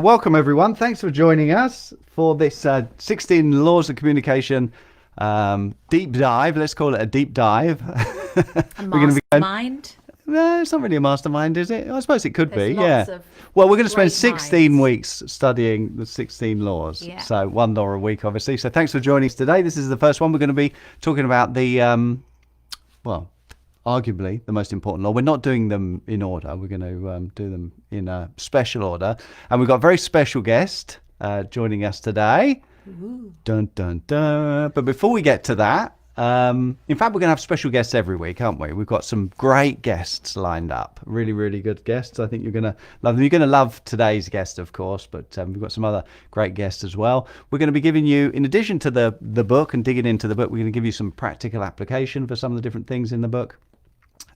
welcome everyone. Thanks for joining us for this 16 Laws of Communication deep dive. Let's call it a deep dive. A mastermind? No, it's not really a mastermind, is it? I suppose it could There's be, lots yeah. of Well, we're going to spend great 16 minds. weeks studying the 16 laws. Yeah. So $1 a week, obviously. So thanks for joining us today. This is the first one. We're going to be talking about the, well, arguably the most important law. We're not doing them in order. We're going to do them in a special order. And we've got a very special guest joining us today. Ooh. Dun, dun, dun. But before we get to that, in fact, we're going to have special guests every week, aren't we? We've got some great guests lined up. Really, really good guests. I think you're going to love them. You're going to love today's guest, of course, but we've got some other great guests as well. We're going to be giving you, in addition to the book and digging into the book, we're going to give you some practical application for some of the different things in the book.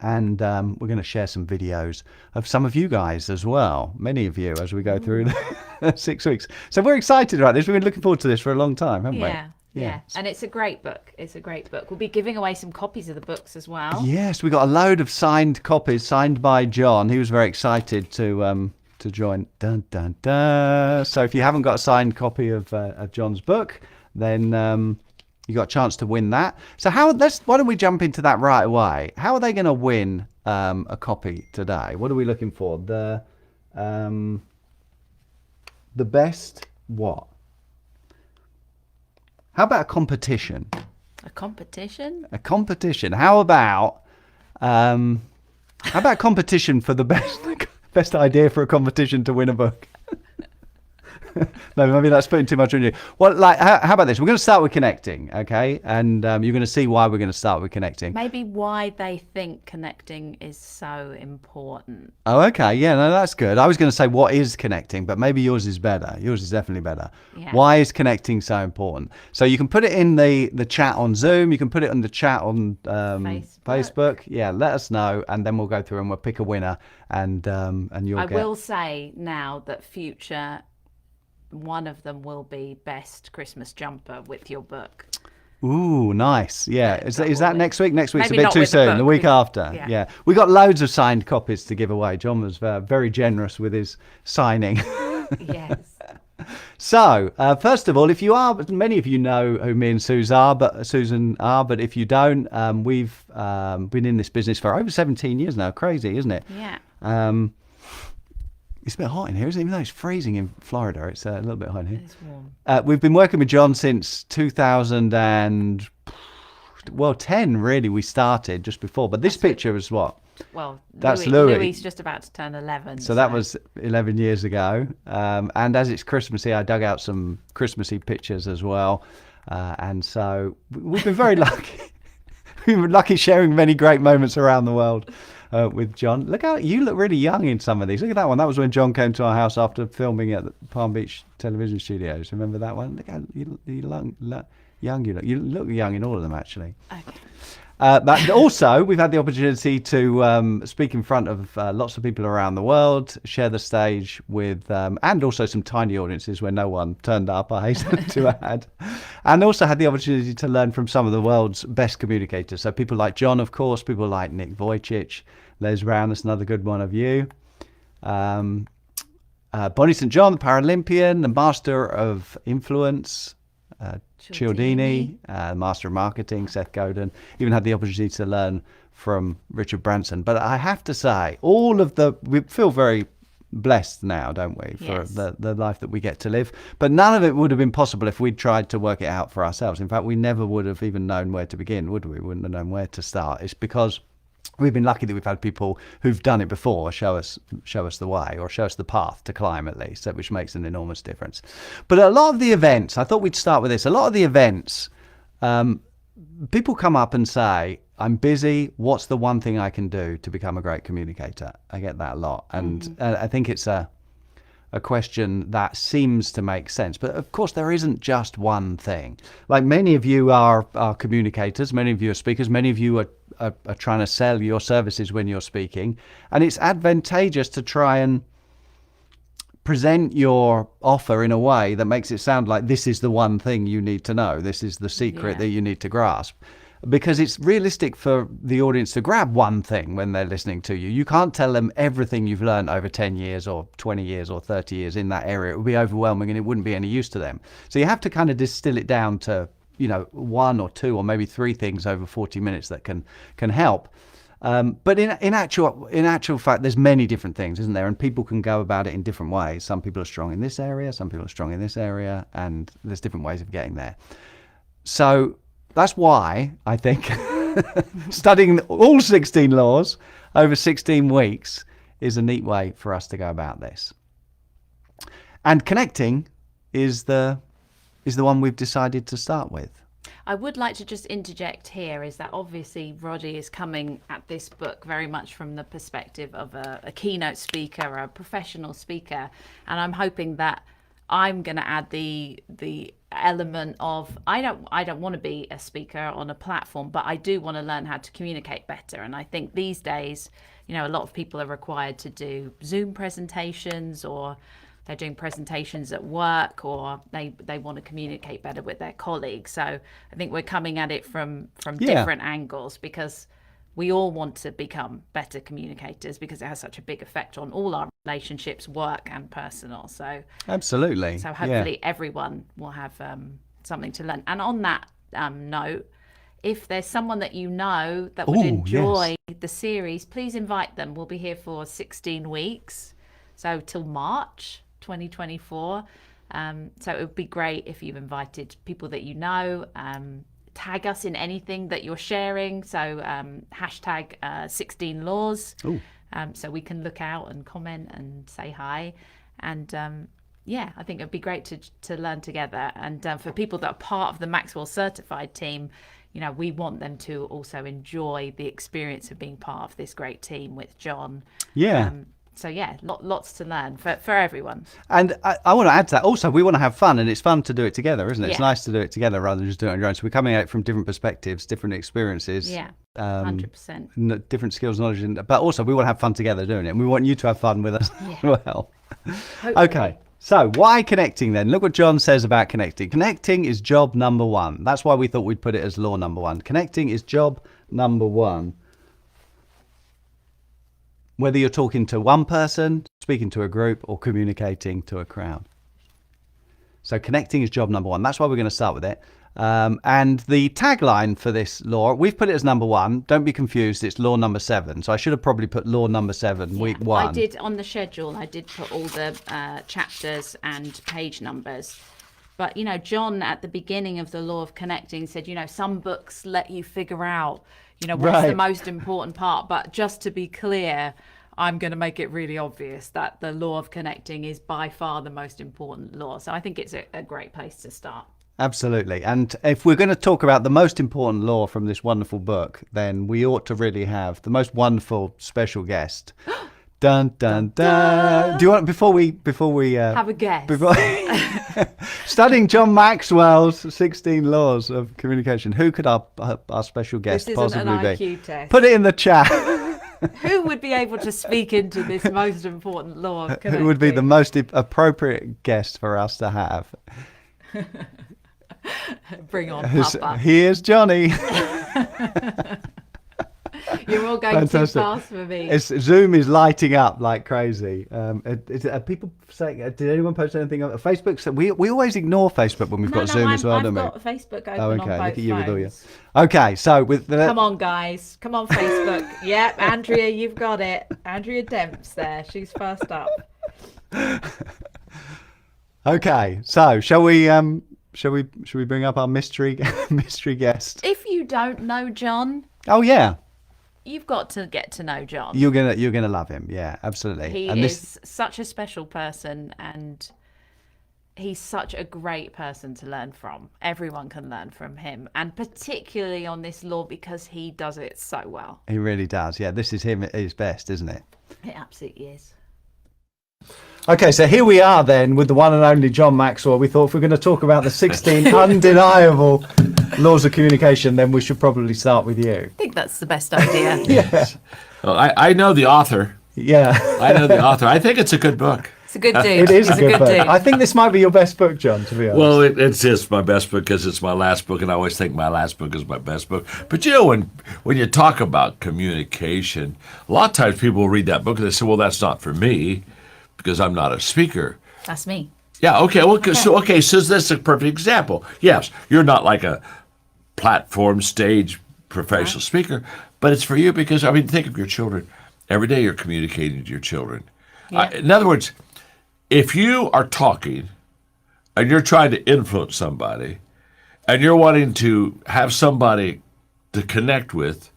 And we're going to share some videos of some of you guys as well, many of you, as we go through the 6 weeks. So we're excited about this. We've been looking forward to this for a long time, haven't we? Yeah. And it's a great book. It's a great book. We'll be giving away some copies of the books as well. Yes, we got a load of signed copies, signed by John. He was very excited to join. Dun, dun, dun. So if you haven't got a signed copy of John's book, then you got a chance to win that. So why don't we jump into that right away? How are they going to win a copy today? What are we looking for? The best what? How about a competition? A competition? A competition. How about competition for the best idea for a competition to win a book? No, maybe that's putting too much on you. Well, how about this? We're going to start with connecting, okay? And you're going to see why we're going to start with connecting. Maybe why they think connecting is so important. Oh, okay. Yeah, no, that's good. I was going to say what is connecting, but maybe yours is better. Yours is definitely better. Yeah. Why is connecting so important? So you can put it in the chat on Zoom. You can put it in the chat on Facebook. Yeah, let us know, and then we'll go through and we'll pick a winner, and you'll I get... will say now that one of them will be best Christmas jumper with your book. Ooh, nice. Yeah. Is that next week? Next week's a Maybe bit not too with the soon. book. The week after. Yeah. Yeah. We got loads of signed copies to give away. John was very generous with his signing. Yes. So, first of all, if you are, many of you know who me and Susan are, but if you don't, we've been in this business for over 17 years now. Crazy, isn't it? Yeah. It's a bit hot in here, isn't it? Even though it's freezing in Florida, it's a little bit hot in here. It's warm. We've been working with John since 2010, really, we started just before. But this picture was what? Well, that's Louis. Louis just about to turn 11. So that was 11 years ago. And as it's Christmassy, I dug out some Christmassy pictures as well. And so we've been very lucky. We've been lucky sharing many great moments around the world. With John. Look how you look really young in some of these. Look at that one. That was when John came to our house after filming at the Palm Beach television studios. Remember that one? Look how young you look. You look young in all of them, actually. Okay. But also, we've had the opportunity to speak in front of lots of people around the world, share the stage with, and also some tiny audiences where no one turned up, I hasten to add. And also had the opportunity to learn from some of the world's best communicators. So people like John, of course, people like Nick Vujicic, Les Brown, that's another good one of you. Bonnie St. John, the Paralympian, the Master of Influence, Cialdini, Master of Marketing, Seth Godin. Even had the opportunity to learn from Richard Branson. But I have to say, we feel very blessed now, don't we, for Yes. the life that we get to live. But none of it would have been possible if we'd tried to work it out for ourselves. In fact, we never would have even known where to begin, would we? We wouldn't have known where to start. It's because we've been lucky that we've had people who've done it before show us the way, or show us the path to climb, at least, which makes an enormous difference. But a lot of the events, I thought we'd start with this. A lot of the events, people come up and say, I'm busy. What's the one thing I can do to become a great communicator? I get that a lot. And I think it's a question that seems to make sense. But of course, there isn't just one thing. Like, many of you are communicators, many of you are speakers, many of you are trying to sell your services when you're speaking. And it's advantageous to try and present your offer in a way that makes it sound like this is the one thing you need to know. This is the secret that you need to grasp. because it's realistic for the audience to grab one thing when they're listening to you. You can't tell them everything you've learned over 10 years or 20 years or 30 years in that area. It would be overwhelming and it wouldn't be any use to them. So you have to kind of distill it down to, one or two or maybe three things over 40 minutes that can help. But in actual fact, there's many different things, isn't there? And people can go about it in different ways. Some people are strong in this area, some people are strong in this area, and there's different ways of getting there. So that's why I think studying all 16 laws over 16 weeks is a neat way for us to go about this. And connecting is the one we've decided to start with. I would like to just interject here is that obviously Roddy is coming at this book very much from the perspective of a keynote speaker or a professional speaker, and I'm hoping that I'm going to add the element of I don't want to be a speaker on a platform, but I do want to learn how to communicate better. And I think these days, a lot of people are required to do Zoom presentations, or they're doing presentations at work, or they want to communicate better with their colleagues. So I think we're coming at it from different angles, because we all want to become better communicators, because it has such a big effect on all our relationships, work and personal. So absolutely. So hopefully everyone will have something to learn. And on that note, if there's someone that that would enjoy the series, please invite them. We'll be here for 16 weeks, so till March 2024. So it would be great if you've invited people that tag us in anything that you're sharing. So hashtag 16 laws. So we can look out and comment and say hi. And I think it'd be great to learn together. And for people that are part of the Maxwell certified team, we want them to also enjoy the experience of being part of this great team with John. So lots to learn for everyone. And I want to add to that also, we want to have fun, and it's fun to do it together, isn't it? Yeah. It's nice to do it together rather than just do it on your own. So we're coming at it from different perspectives, different experiences. 100%. Different skills, knowledge, but also we want to have fun together doing it, and we want you to have fun with us as well. Hopefully. Okay, so why connecting then? Look what John says about connecting. Connecting is job number one. That's why we thought we'd put it as law number one. Connecting is job number one. Whether you're talking to one person, speaking to a group, or communicating to a crowd. So connecting is job number one. That's why we're going to start with it. And the tagline for this law, we've put it as number one. Don't be confused. It's law number 7. So I should have probably put law number 7, week 1. I did on the schedule. I did put all the chapters and page numbers. But, John at the beginning of the law of connecting said, some books let you figure out, what's the most important part. But just to be clear, I'm going to make it really obvious that the law of connecting is by far the most important law. So I think it's a great place to start. Absolutely. And if we're going to talk about the most important law from this wonderful book, then we ought to really have the most wonderful special guest. Dun, dun, dun. Do you want, before we have a guess? Studying John Maxwell's 16 laws of communication, who could our special guest possibly be? This isn't an IQ test. Put it in the chat. Who would be able to speak into this most important law of connecting? Who would be the most appropriate guest for us to have? Bring on Papa. Here's Johnny. You're all going too fast for me. Zoom is lighting up like crazy. Are people saying? Did anyone post anything on Facebook? So we always ignore Facebook when we've got Zoom as well, don't we? I've got Facebook open on both Look at you phones. with all your. Okay, so with the. Come on, guys. Come on, Facebook. Yep, Andrea, you've got it. Andrea Demp's there. She's first up. Okay, so shall we bring up our mystery guest? If you don't know John. Oh yeah. You've got to get to know John. You're gonna love him. Yeah, absolutely. He is such a special person, and he's such a great person to learn from. Everyone can learn from him, and particularly on this law, because he does it so well. He really does. Yeah, this is him at his best, isn't it? It absolutely is. Okay, so here we are then with the one and only John Maxwell. We thought if we're going to talk about the 16 undeniable laws of communication, then we should probably start with you. I think that's the best idea. Yeah. Well, I know the author. Yeah. I know the author. I think it's a good book. It's a good dude. It is a He's good book. dude. I think this might be your best book, John, to be honest. Well, it's just my best book because it's my last book, and I always think my last book is my best book. But you know, when you talk about communication, a lot of times people will read that book and they say, well, that's not for me because I'm not a speaker. That's me. Yeah, okay. Well, so that's a perfect example. Yes, you're not like a platform stage professional speaker, but it's for you because, I mean, think of your children. Every day you're communicating to your children. Yeah. In other words, if you are talking and you're trying to influence somebody and you're wanting to have somebody to connect with,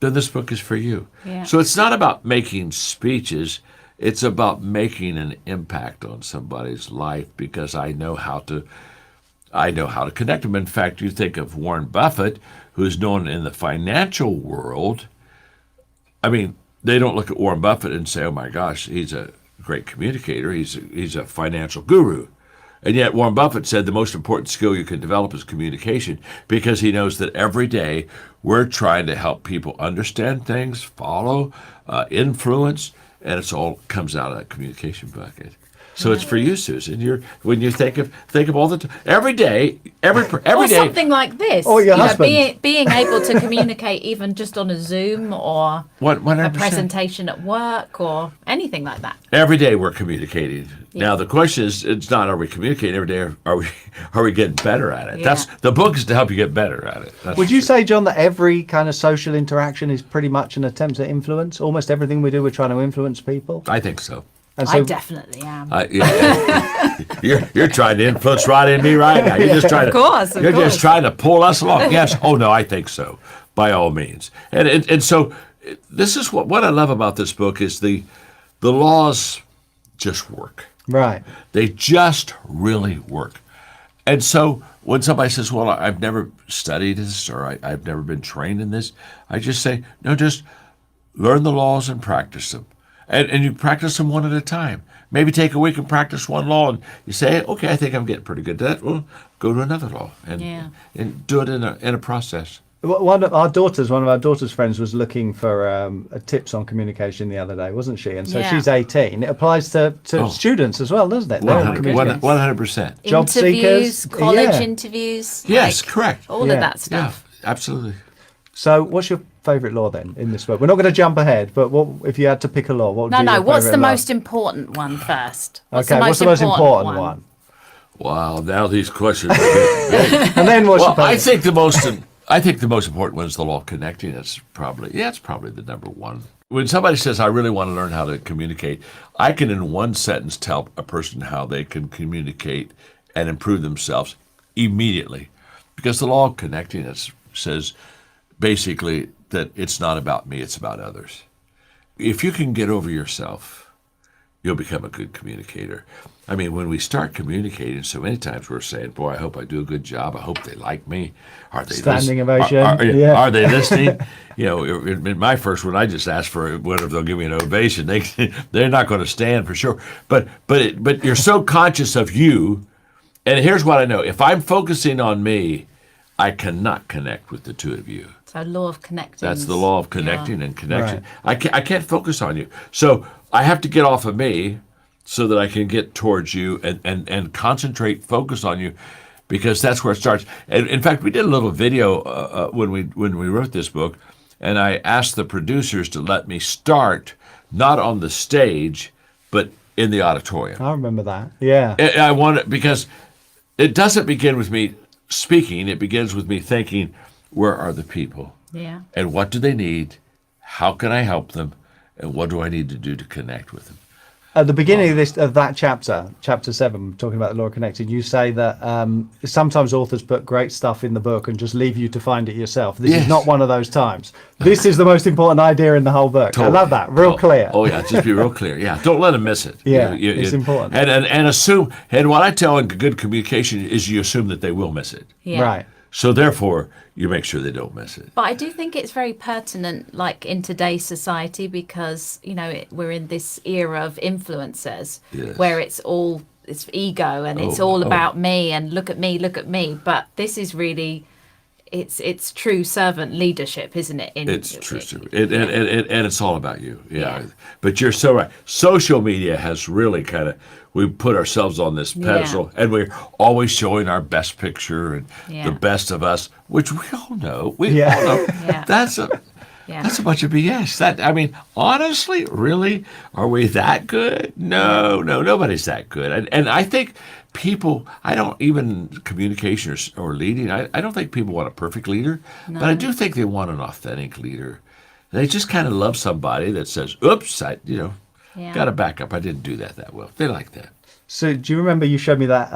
then this book is for you. Yeah. So it's not about making speeches. It's about making an impact on somebody's life because I know how to connect them. In fact, you think of Warren Buffett, who's known in the financial world. I mean, they don't look at Warren Buffett and say, oh my gosh, he's a great communicator. He's a financial guru. And yet Warren Buffett said the most important skill you can develop is communication because he knows that every day we're trying to help people understand things, follow, influence, and it's all comes out of that communication bucket. So it's for you, Susan. When you think of all the every day, every Or day. something like this. Or your husband. Being able to communicate even just on a Zoom or 100%. a presentation at work or anything like that. Every day we're communicating. Now the question is, it's not are we communicating every day? Are we getting better at it? Yeah. That's the book is to help you get better at it. Would you say, John, that every kind of social interaction is pretty much an attempt at influence? Almost everything we do, we're trying to influence people. I think so. And I definitely am. You're trying to influence right in me right now. You're just trying Of course, of You're course. just trying to pull us along. Yes. Oh no, I think so. By all means. And so this is what I love about this book is the laws just work. Right. They just really work. And so when somebody says, well, I've never studied this or I've never been trained in this, I just say, no, just learn the laws and practice them. And you practice them one at a time. Maybe take a week and practice one law and you say, okay, I think I'm getting pretty good at that. Well, go to another law and do it in a process. One of our daughter's friends was looking for tips on communication the other day, wasn't she? And so she's 18. It applies to students as well, doesn't it? 100%. Job Interviews, seekers. college interviews. Yes, correct. All of that stuff. Yeah, absolutely. So what's your favourite law then in this book? We're not going to jump ahead, but what if you had to pick a law? What would be your What's the favourite law? most important one first? What's the most important one? Wow, now these questions are getting And then what's your well, favourite? I think the most important one is the law of connecting. It's probably the number one. When somebody says, I really want to learn how to communicate, I can in one sentence tell a person how they can communicate and improve themselves immediately. Because the law of connecting says basically that it's not about me, it's about others. If you can get over yourself, you'll become a good communicator. I mean, when we start communicating, so many times we're saying, boy, I hope I do a good job. I hope they like me. Are they Standing ovation. Are they listening? You know, in my first one, I just asked for whether they'll give me an ovation. They're not going to stand for sure. But you're so conscious of you. And here's what I know. If I'm focusing on me, I cannot connect with the two of you. So law of connecting. That's the law of connecting and connection. Right. I can't focus on you. So I have to get off of me so that I can get towards you and concentrate, focus on you, because that's where it starts. And in fact, we did a little video when we wrote this book, and I asked the producers to let me start not on the stage, but in the auditorium. I remember that. Yeah. I want it because it doesn't begin with me speaking. It begins with me thinking, where are the people? Yeah. And what do they need? How can I help them? And what do I need to do to connect with them? At the beginning of that chapter 7, talking about the law of connecting, you say that sometimes authors put great stuff in the book and just leave you to find it yourself. This is not one of those times. This is the most important idea in the whole book. Totally. I love that. Real clear. Oh yeah, just be real clear. Yeah, don't let them miss it. Yeah, it's important. And assume. And what I tell in good communication is you assume that they will miss it. Yeah. Right. So therefore, you make sure they don't miss it. But I do think it's very pertinent, like in today's society, because we're in this era of influencers, where it's ego and it's all about me and look at me. But this is really, it's true servant leadership, isn't it? It's true. And it's all about you. Yeah. But you're so right. Social media has really kind of, we put ourselves on this pedestal, and we're always showing our best picture and the best of us, which we all know. We all know. That's a bunch of BS. Honestly, really, are we that good? No, nobody's that good. And I think people, communication or leading, I don't think people want a perfect leader, but I do think they want an authentic leader. They just kind of love somebody that says, oops, got to back up. I didn't do that well. They like that. So do you remember you showed me that,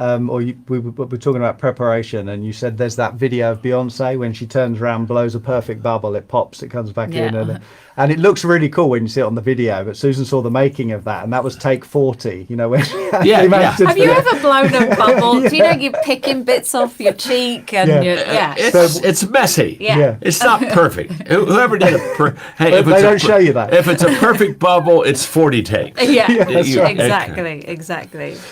we were talking about preparation, and you said there's that video of Beyonce when she turns around, blows a perfect bubble, it pops, it comes back in, and it looks really cool when you see it on the video. But Susan saw the making of that, and that was take 40. When have you ever blown a bubble? Do you picking bits off your cheek and it's messy. It's not perfect. Whoever did it, hey, they don't show you that. If it's a perfect bubble, it's 40 takes. Exactly.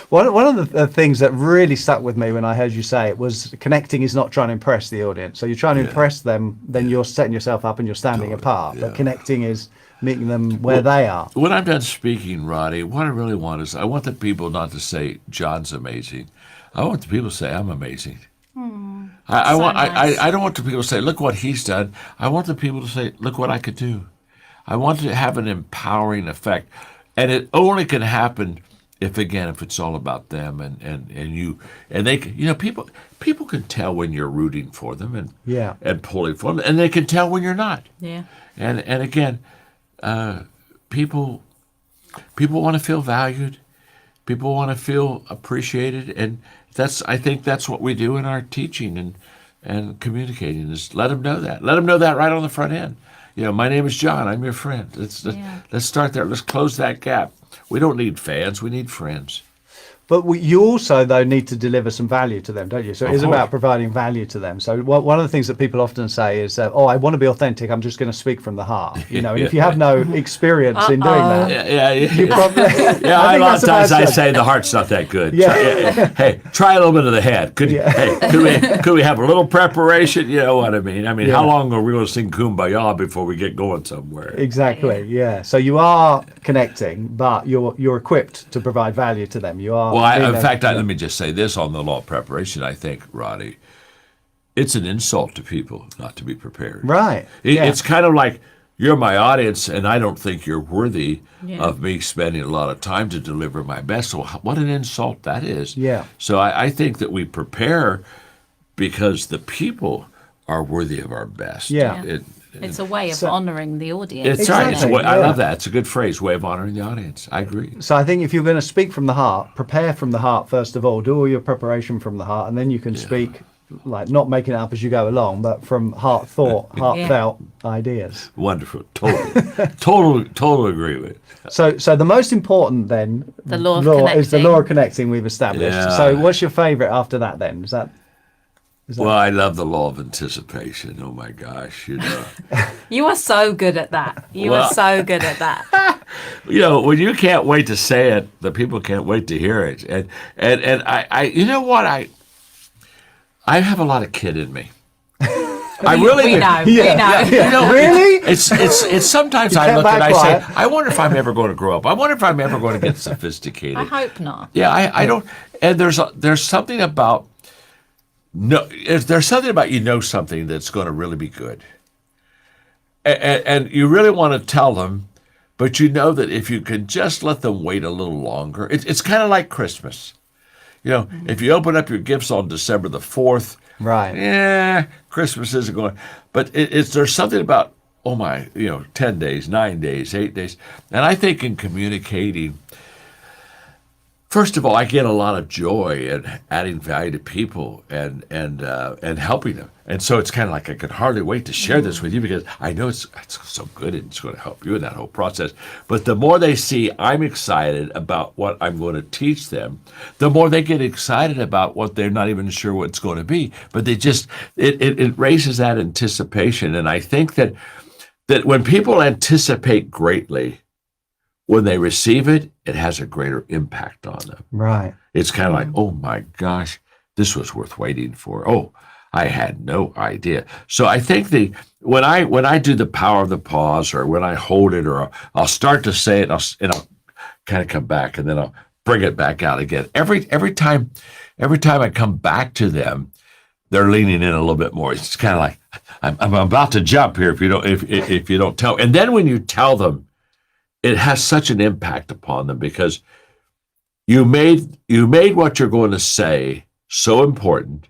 One of the things that really stuck with me when I heard you say it was connecting is not trying to impress the audience. So you're trying to impress them, then you're setting yourself up and you're standing apart. But connecting is meeting them where they are. When I'm done speaking, Roddy, what I really want is I want the people not to say John's amazing. I want the people to say I'm amazing. I don't want the people to say look what he's done. I want the people to say look what I could do. I want to have an empowering effect, and it only can happen if it's all about them and you, and they can, people can tell when you're rooting for them and pulling for them, and they can tell when you're not. And again, people want to feel valued. People want to feel appreciated, and I think that's what we do in our teaching and communicating, is let them know that. Let them know that right on the front end. My name is John. I'm your friend. Let's start there. Let's close that gap. We don't need fans. We need friends. But you also, though, need to deliver some value to them, don't you? So it is about providing value to them. So one of the things that people often say is, I want to be authentic. I'm just going to speak from the heart. And if you have no experience in doing that, you probably... a lot of times I say the heart's not that good. Hey, try a little bit of the head. Could we have a little preparation? You know what I mean? How long are we going to sing Kumbaya before we get going somewhere? Exactly, So you are connecting, but you're equipped to provide value to them. You are... Well, in fact, let me just say this on the law of preparation. I think, Roddy, it's an insult to people not to be prepared. Right. It's kind of like you're my audience, and I don't think you're worthy of me spending a lot of time to deliver my best. So what an insult that is. So I think that we prepare because the people are worthy of our best. It's a way of honoring the audience. It's right. I love that. It's a good phrase, way of honoring the audience. I agree. So I think if you're going to speak from the heart, prepare from the heart first of all. Do all your prepreparation from the heart, and then you can speak, like not making it up as you go along, but from heartfelt ideas. Wonderful. Totally agree with it. So the most important then, the law is the law of connecting we've established. So what's your favorite after that then? Is that... Well, I love the law of anticipation. Oh my gosh, You are so good at that. You are so good at that. When you can't wait to say it, the people can't wait to hear it. And I you know what? I have a lot of kid in me. I really we know. Really? It's sometimes I look and I say, I wonder if I'm ever going to grow up. I wonder if I'm ever going to get sophisticated. I hope not. I don't. And there's something about there's something about something that's going to really be good, and you really want to tell them, but that if you can just let them wait a little longer, it's kind of like Christmas. If you open up your gifts on December the 4th, right? Christmas isn't going. But there's something about 10 days, 9 days, 8 days, and I think in communicating. First of all, I get a lot of joy in adding value to people and helping them. And so it's kind of like I could hardly wait to share this with you because I know it's so good and it's going to help you in that whole process. But the more they see I'm excited about what I'm going to teach them, the more they get excited about what they're not even sure what it's going to be. But they just, it raises that anticipation. And I think that when people anticipate greatly, when they receive it, it has a greater impact on them. Right. It's kind of like, oh my gosh, this was worth waiting for. Oh, I had no idea. So I think when I do the power of the pause, or when I hold it, or I'll start to say it, and I'll kind of come back, and then I'll bring it back out again. Every time I come back to them, they're leaning in a little bit more. It's kind of like I'm about to jump here if you don't tell. And then when you tell them, it has such an impact upon them, because you made what you're going to say so important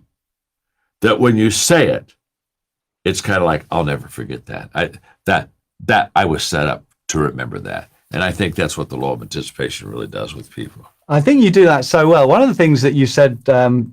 that when you say it, it's kind of like, I'll never forget that. I was set up to remember that. And I think that's what the law of anticipation really does with people. I think you do that so well. One of the things that you said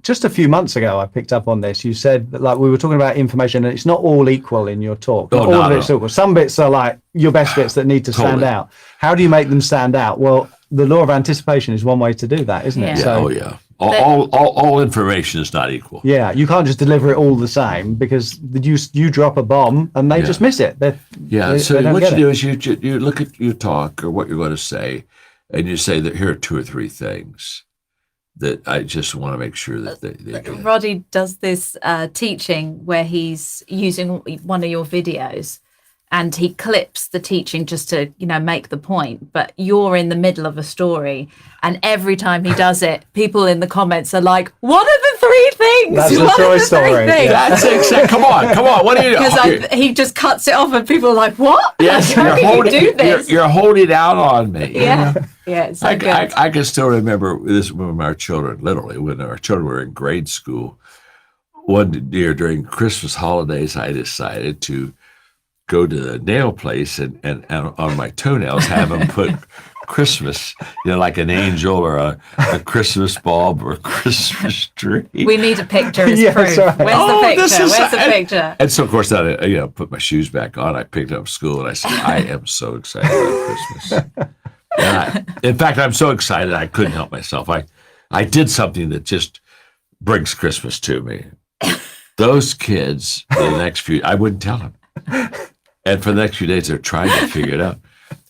just a few months ago, I picked up on this. You said that, like, we were talking about information, and it's not all equal in your talk. Not all of it's equal. Some bits are like your best bits that need to stand out. How do you make them stand out? Well, the law of anticipation is one way to do that, isn't it? Yeah. So, oh yeah. All information is not equal. Yeah, you can't just deliver it all the same, because you drop a bomb and they just miss it. So what you do is you look at your talk or what you're going to say, and you say that here are 2 or 3 things that I just want to make sure that they get. Roddy does this teaching where he's using one of your videos, and he clips the teaching just to, make the point. But you're in the middle of a story, and every time he does it, people in the comments are like, "What are the 3 things? That's a Troy story. That's exactly. Come on. What are you? Because he just cuts it off, and people are like, "What? Yes, how can you do this? You're holding out on me." Yeah. Yeah, it's so good. I can still remember this when our children, literally, when our children were in grade school. One year during Christmas holidays, I decided to go to the nail place and on my toenails have them put Christmas, like an angel or a Christmas bulb or a Christmas tree. We need a picture as proof. Right. Where's the picture? Where's the picture? And so, of course, I put my shoes back on. I picked up school, and I said, I am so excited about Christmas. In fact, I'm so excited I couldn't help myself. I did something that just brings Christmas to me. Those kids, the next few, I wouldn't tell them. And for the next few days, they're trying to figure it out.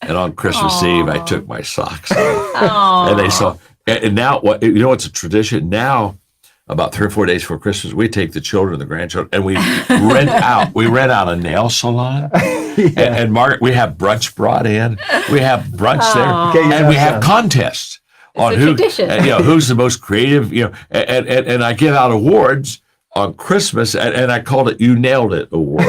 And on Christmas Eve, I took my socks off. And they saw. And now, what's a tradition? Now, about 3 or 4 days before Christmas, we take the children, the grandchildren, and we rent out a nail salon. And Margaret, we have brunch brought in. We have brunch there, and we have contests on who's the most creative. And I give out awards on Christmas, and I called it "You Nailed It" award.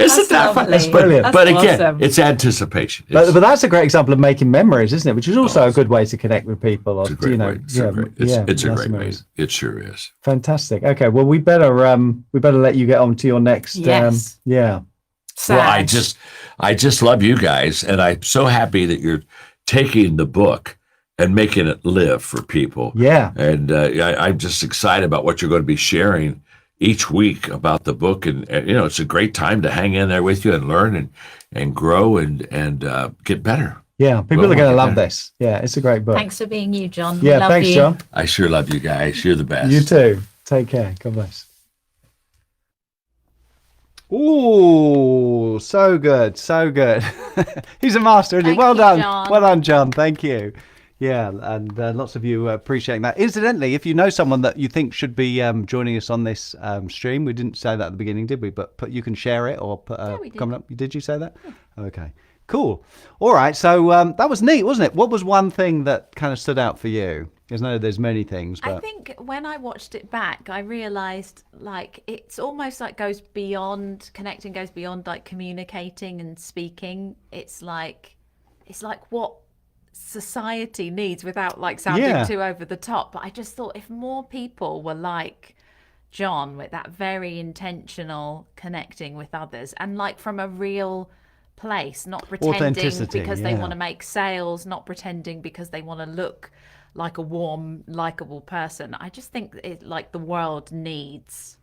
Isn't that fun? That's brilliant. But again, it's anticipation. But that's a great example of making memories, isn't it? Which is also a good way to connect with people. It's a great way. It's a great way. It sure is. Fantastic. Okay, well, we better let you get on to your next. Yes. Well, I just love you guys, and I'm so happy that you're taking the book and making it live for people. Yeah. And I'm just excited about what you're going to be sharing each week about the book. And it's a great time to hang in there with you and learn and grow and get better. Yeah, people are going to love this. Yeah, it's a great book. Thanks for being you, John. Yeah, thanks, John. I sure love you guys. You're the best. You too. Take care. God bless. Ooh, so good. So good. He's a master, isn't he? Well done. John. Well done, John. Thank you. Yeah, and lots of you appreciating that. Incidentally, if you know someone that you think should be joining us on this stream, we didn't say that at the beginning, did we? But you can share it or put coming up. Did you say that? Yeah. Okay, cool. All right, so that was neat, wasn't it? What was one thing that kind of stood out for you? Because I know there's many things, but I think when I watched it back, I realized it's almost like goes beyond connecting, goes beyond like communicating and speaking. It's like what society needs without like sounding too over the top. But I just thought if more people were like John, with that very intentional connecting with others and like from a real place, not pretending because they want to make sales, not pretending because they want to look like a warm, likable person. I just think the world needs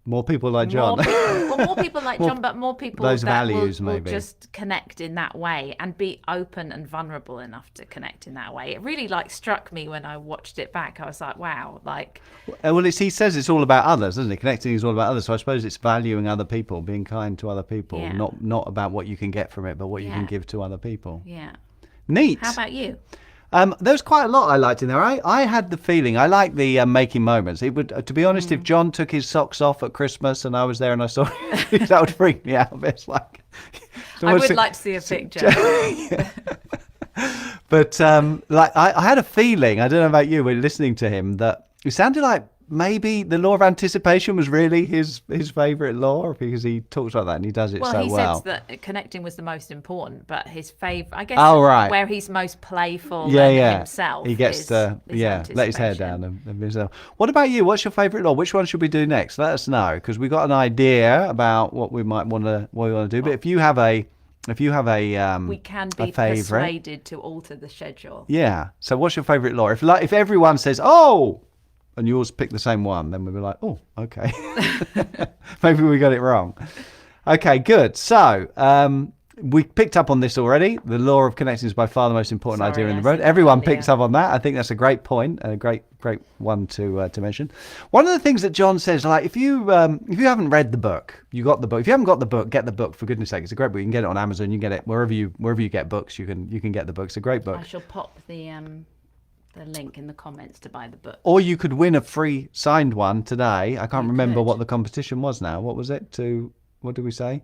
more people like John. More people like John, but more people those that values will maybe just connect in that way and be open and vulnerable enough to connect in that way. It really struck me when I watched it back. I was like, wow, well, he says it's all about others, doesn't it? Connecting is all about others. So I suppose it's valuing other people, being kind to other people, not about what you can get from it, but what you can give to other people. Yeah. Neat. How about you? There was quite a lot I liked in there. I had the feeling, I like the making moments. It would, to be honest, if John took his socks off at Christmas and I was there and I saw it, that would freak me out. It's like, I would like to see a picture. But like I had a feeling, I don't know about you, when listening to him, that it sounded like maybe the law of anticipation was really his favourite law, because he talks like that and he does it so well. Well, he said that connecting was the most important, but his favourite, I guess, where he's most playful himself. He gets to let his hair down and himself. What about you? What's your favourite law? Which one should we do next? Let us know, because we got an idea about what we might want to do. But if you have a we can be persuaded to alter the schedule. Yeah. So what's your favourite law? If everyone says, oh, and you always pick the same one, then we'll be like, oh, okay. Maybe we got it wrong. Okay, good. So we picked up on this already. The law of connecting is by far the most important idea in the world. Everyone picks up on that. I think that's a great point, and a great one to mention. One of the things that John says, like, if you haven't read the book, you got the book. If you haven't got the book, get the book, for goodness sake. It's a great book. You can get it on Amazon. You can get it wherever you get books. You can get the book. It's a great book. I shall pop the link in the comments to buy the book. Or you could win a free signed one today. I can't remember what the competition was now. What was it? What did we say?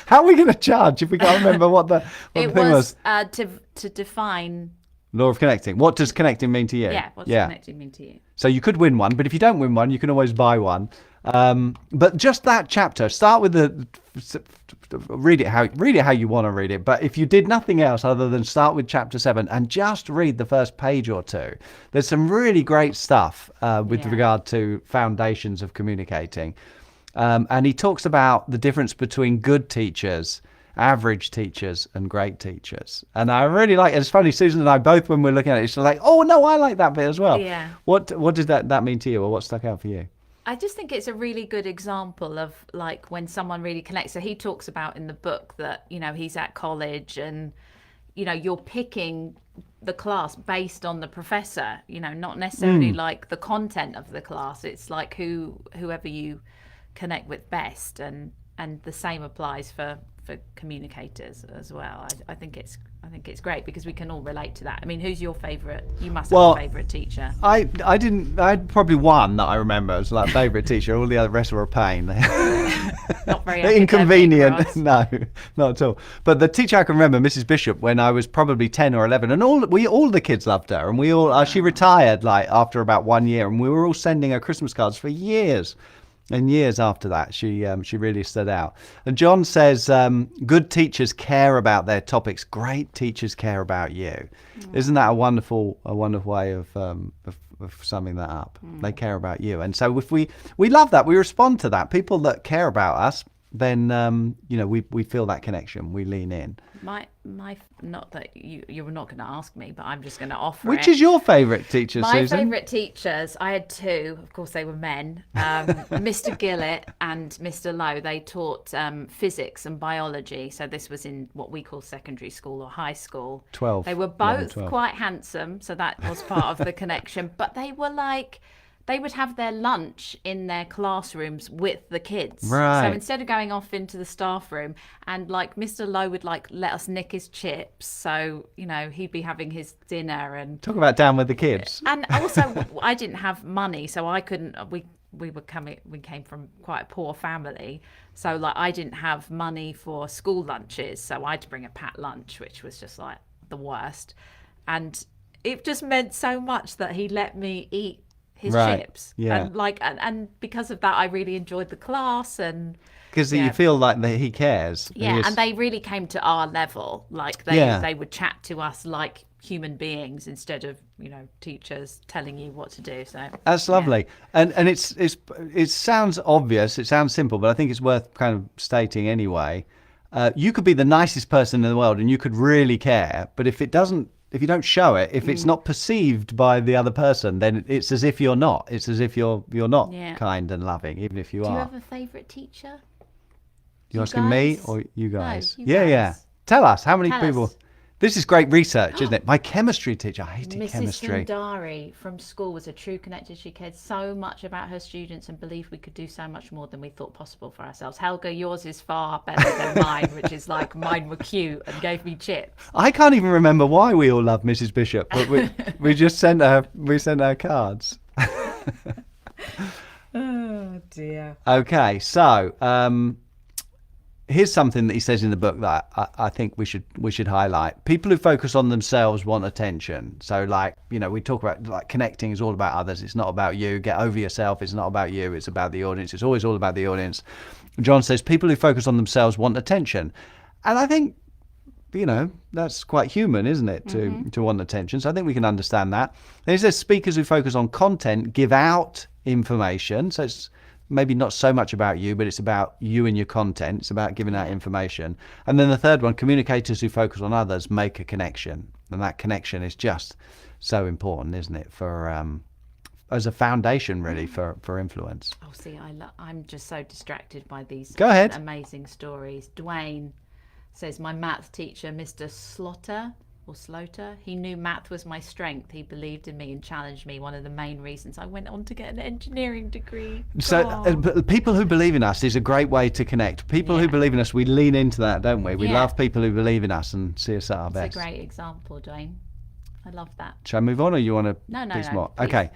How are we going to charge if we can't remember what the thing was? To define law of connecting. What does connecting mean to you? Yeah, what does connecting mean to you? So you could win one, but if you don't win one, you can always buy one. But just that chapter, start with read it how you want to read it. But if you did nothing else other than start with chapter 7 and just read the first page or two, there's some really great stuff with regard to foundations of communicating. And he talks about the difference between good teachers, average teachers, and great teachers. And I really like it. It's funny, Susan and I both, when we're looking at it, it's like, oh no, I like that bit as well. Yeah. What does that mean to you, or what stuck out for you? I just think it's a really good example of like when someone really connects. So he talks about in the book that, he's at college and, you're picking the class based on the professor, not necessarily like the content of the class. It's like whoever you connect with best, and the same applies for communicators as well. I think it's great because we can all relate to that. I mean, who's your favorite? You must have a favorite teacher. I had probably one that I remember as like favorite teacher. All the other rest were a pain. Not very inconvenient. No, not at all. But the teacher I can remember, Mrs. Bishop, when I was probably 10 or 11, and all the kids loved her, and she retired like after about 1 year, and we were all sending her Christmas cards for years. And years after that, she really stood out. And John says, good teachers care about their topics. Great teachers care about you. Isn't that a wonderful way of summing that up? They care about you. And so if we love that, we respond to that. People that care about us, then we feel that connection. We lean in. My not that you were not going to ask me, but I'm just going to offer Which is your favourite teacher, My Susan? favourite teachers, I had two. Of course, they were men. Mr. Gillett and Mr. Lowe. They taught physics and biology. So this was in what we call secondary school or high school. 12. They were both quite handsome, so that was part of the connection. But they were like, they would have their lunch in their classrooms with the kids. Right. So instead of going off into the staff room, and like Mr. Lowe would like let us nick his chips. So, he'd be having his dinner and talk about down with the kids. And also I didn't have money, so I couldn't, we came from quite a poor family. So like I didn't have money for school lunches. So I had to bring a packed lunch, which was just like the worst. And it just meant so much that he let me eat his chips, and because of that I really enjoyed the class, and because you feel like that he cares. And they really came to our level, like they would chat to us like human beings instead of teachers telling you what to do. So that's lovely. And it sounds obvious, it sounds simple, but I think it's worth kind of stating anyway. You could be the nicest person in the world and you could really care, but if you don't show it, if it's not perceived by the other person, then it's as if you're not. It's as if you're not kind and loving, even if you are. Do you have a favourite teacher? You asking me or you guys? No, you guys. Tell us, how many people? This is great research, isn't it? My chemistry teacher, I hated Mrs. chemistry. Sundari from school was a true connector. She cared so much about her students and believed we could do so much more than we thought possible for ourselves. Helga, yours is far better than mine, which is like mine were cute and gave me chips. I can't even remember why we all love Mrs. Bishop, but we just sent her cards. Oh dear. Okay, so here's something that he says in the book that I think we should highlight. People who focus on themselves want attention. So like, we talk about like connecting is all about others. It's not about you. Get over yourself. It's not about you. It's about the audience. It's always all about the audience. John says people who focus on themselves want attention. And I think, that's quite human, isn't it, to want attention. So I think we can understand that. Then he says speakers who focus on content give out information. So it's maybe not so much about you, but it's about you and your content. It's about giving out information. And then the third one, communicators who focus on others make a connection. And that connection is just so important, isn't it, for as a foundation, really, for influence. Oh, see, I'm just so distracted by these Go ahead. Amazing stories. Dwayne says, my math teacher, Mr. Sloter, he knew math was my strength. He believed in me and challenged me. One of the main reasons I went on to get an engineering degree. So people who believe in us is a great way to connect. People who believe in us, we lean into that, don't we? We love people who believe in us and see us at our best. It's a great example, Dwayne. I love that. Shall I move on, or you want to? No, more? Please. Okay.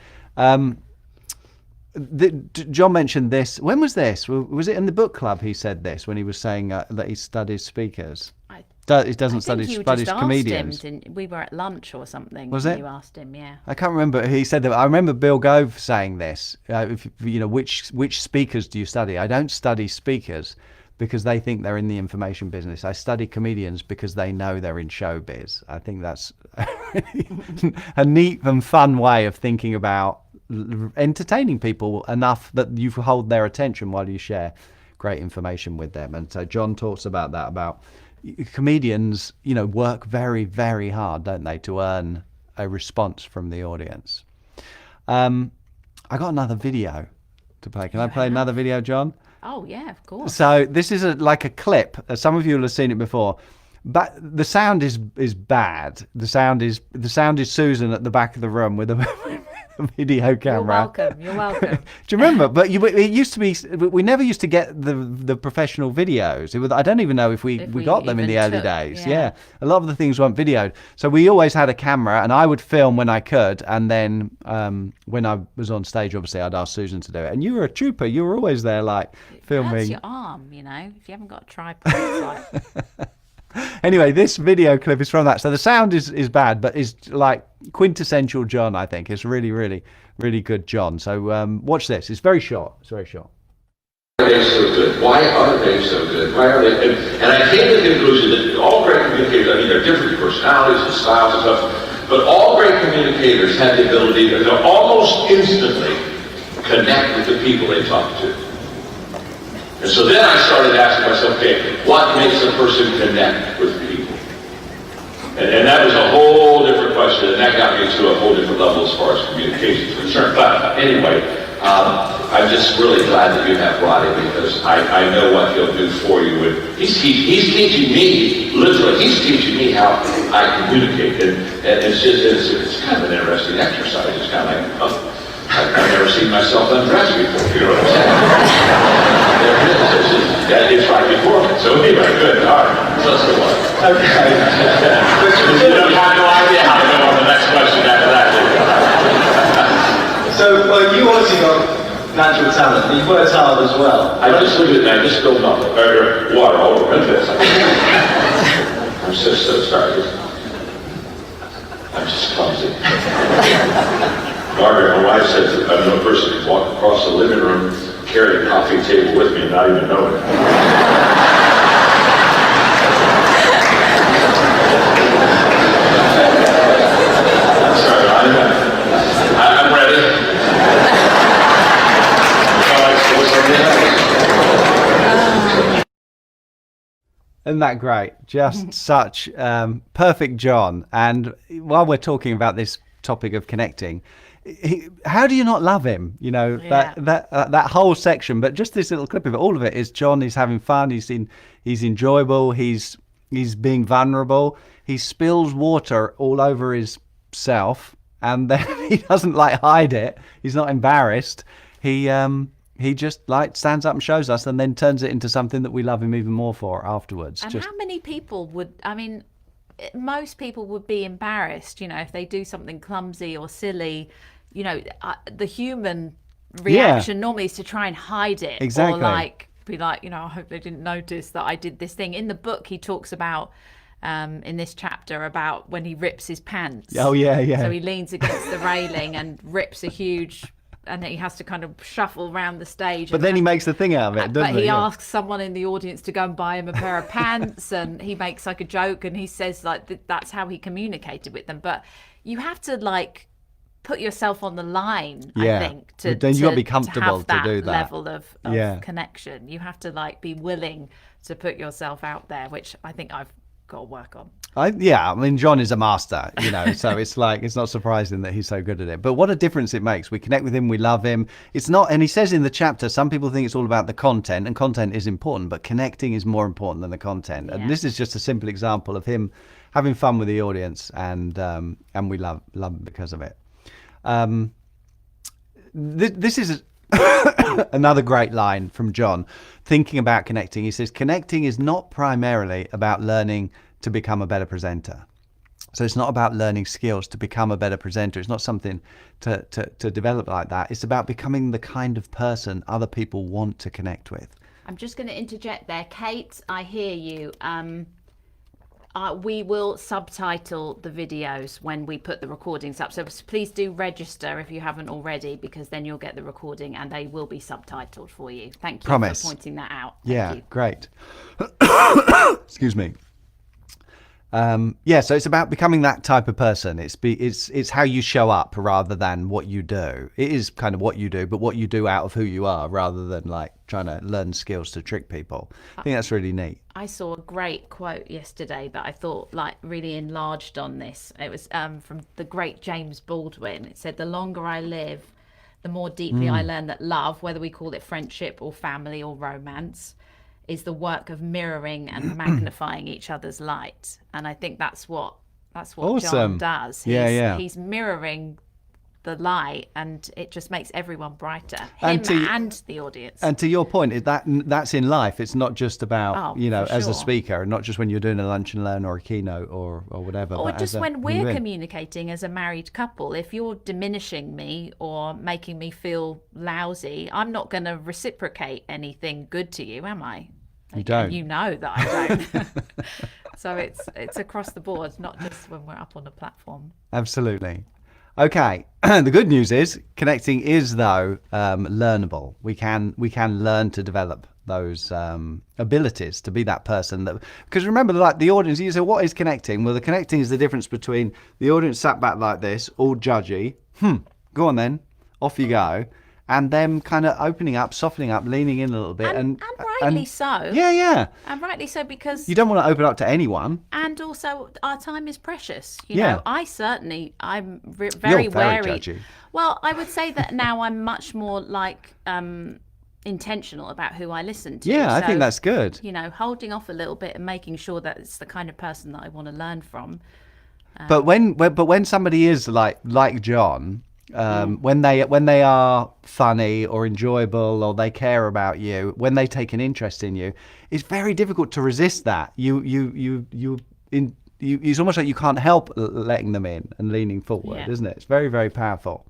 John mentioned this. When was this? Was it in the book club he said this, when he was saying that he studies speakers? He doesn't study comedians. We were at lunch or something. Was it? You asked him, yeah. I can't remember. He said that. I remember Bill Gove saying this. Which speakers do you study? I don't study speakers because they think they're in the information business. I study comedians because they know they're in showbiz. I think that's a neat and fun way of thinking about entertaining people enough that you hold their attention while you share great information with them. And so John talks about that, about comedians, work very, very hard, don't they, to earn a response from the audience. I got another video to play. Can I play another video, John? Oh yeah, of course. So this is like a clip. Some of you will have seen it before, but the sound is bad. The sound is Susan at the back of the room with a video camera. You're welcome. Do you remember? But it used to be. We never used to get the professional videos. I don't even know if we got them in the early days. Yeah, a lot of the things weren't videoed. So we always had a camera, and I would film when I could, and then when I was on stage, obviously I'd ask Susan to do it. And you were a trooper. You were always there, like filming. That's your arm, if you haven't got a tripod. It's like... Anyway, this video clip is from that. So the sound is bad, but is like quintessential John, I think. It's really, really, really good John. So watch this. It's very short. Why are they so good? Why are they so good? Why are they? And I came to the conclusion that all great communicators, they're different personalities and styles and stuff, but all great communicators have the ability to almost instantly connect with the people they talk to. And so then I started asking myself, okay, what makes a person connect with people? And that was a whole different question, and that got me to a whole different level as far as communication is concerned. But anyway, I'm just really glad that you have Roddy, because I know what he'll do for you. And he's teaching me, literally, he's teaching me how I communicate. And it's kind of an interesting exercise. It's kind of like, I've never seen myself undressed before, you know what I'm saying? There it is. It's right before me. So anyway, good. All right. So that's the one. Okay. You don't have no idea how to go on the next question after that. So, you obviously got natural talent, but you've worked hard as well. I just look at that. I just spilled nothing. Water all over this. I'm so sorry. I'm just clumsy. Margaret, my wife, said that I know a person could walk across the living room, carry a coffee table with me, and not even know it. Sorry, I'm ready. Isn't that great? Just such perfect John. And while we're talking about this topic of connecting, how do you not love him? That whole section, but just this little clip of it, all of it is John is having fun. He's enjoyable. He's He's being vulnerable. He spills water all over himself, and then he doesn't like hide it. He's not embarrassed. He just like stands up and shows us, and then turns it into something that we love him even more for afterwards. And how many people would? I mean, most people would be embarrassed, if they do something clumsy or silly. The human reaction normally is to try and hide it, exactly. or be like, I hope they didn't notice that I did this thing. In the book, he talks about in this chapter about when he rips his pants. Oh yeah. So he leans against the railing and rips a huge. And he has to kind of shuffle around the stage. But then he makes a thing out of it, doesn't he? But he asks someone in the audience to go and buy him a pair of pants, and he makes like a joke, and he says that's how he communicated with them. But you have to put yourself on the line, I think, then you got to be comfortable to have to do that level of connection. You have to be willing to put yourself out there, which I think I've got to work on. John is a master, so it's not surprising that he's so good at it. But what a difference it makes. We connect with him, we love him. It's not, and he says in the chapter, some people think it's all about the content, and content is important, but connecting is more important than the content. Yeah. And this is just a simple example of him having fun with the audience, and we love him because of it. This is another great line from John, thinking about connecting. He says, connecting is not primarily about learning to become a better presenter. So it's not about learning skills to become a better presenter. It's not something to develop like that. It's about becoming the kind of person other people want to connect with. I'm just going to interject there. Kate, I hear you. We will subtitle the videos when we put the recordings up. So please do register if you haven't already, because then you'll get the recording and they will be subtitled for you. Thank you for pointing that out. Thank you. Great. Excuse me. So it's about becoming that type of person. It's how you show up rather than what you do. It is kind of what you do, but what you do out of who you are, rather than trying to learn skills to trick people. I think that's really neat. I saw a great quote yesterday that I thought really enlarged on this. It was from the great James Baldwin. It said, "The longer I live, the more deeply I learn that love, whether we call it friendship or family or romance, is the work of mirroring and magnifying each other's light." And I think that's what awesome. John does. He's mirroring the light, and it just makes everyone brighter, and the audience. And to your point, that's in life. It's not just about as a speaker, and not just when you're doing a lunch and learn or a keynote or whatever. Or just when we're communicating as a married couple. If you're diminishing me or making me feel lousy, I'm not going to reciprocate anything good to you, am I? You don't. You know that I don't. So it's across the board, not just when we're up on a platform. Absolutely. Okay. The good news is connecting is though learnable. We can learn to develop those abilities to be that person that, because remember, the audience, you say, what is connecting? Well, the connecting is the difference between the audience sat back like this, all judgy. Go on then, off you go. And them kind of opening up, softening up, leaning in a little bit. And rightly so. Yeah. And rightly so, because you don't want to open up to anyone. And also, our time is precious. I'm You're very very wary. judgy. Well, I would say that now I'm much more intentional about who I listen to. Yeah, I think that's good. Holding off a little bit and making sure that it's the kind of person that I want to learn from. But when somebody is like John, when they are funny or enjoyable, or they care about you, when they take an interest in you, it's very difficult to resist that. It's almost like you can't help letting them in and leaning forward, isn't it? It's very, very powerful.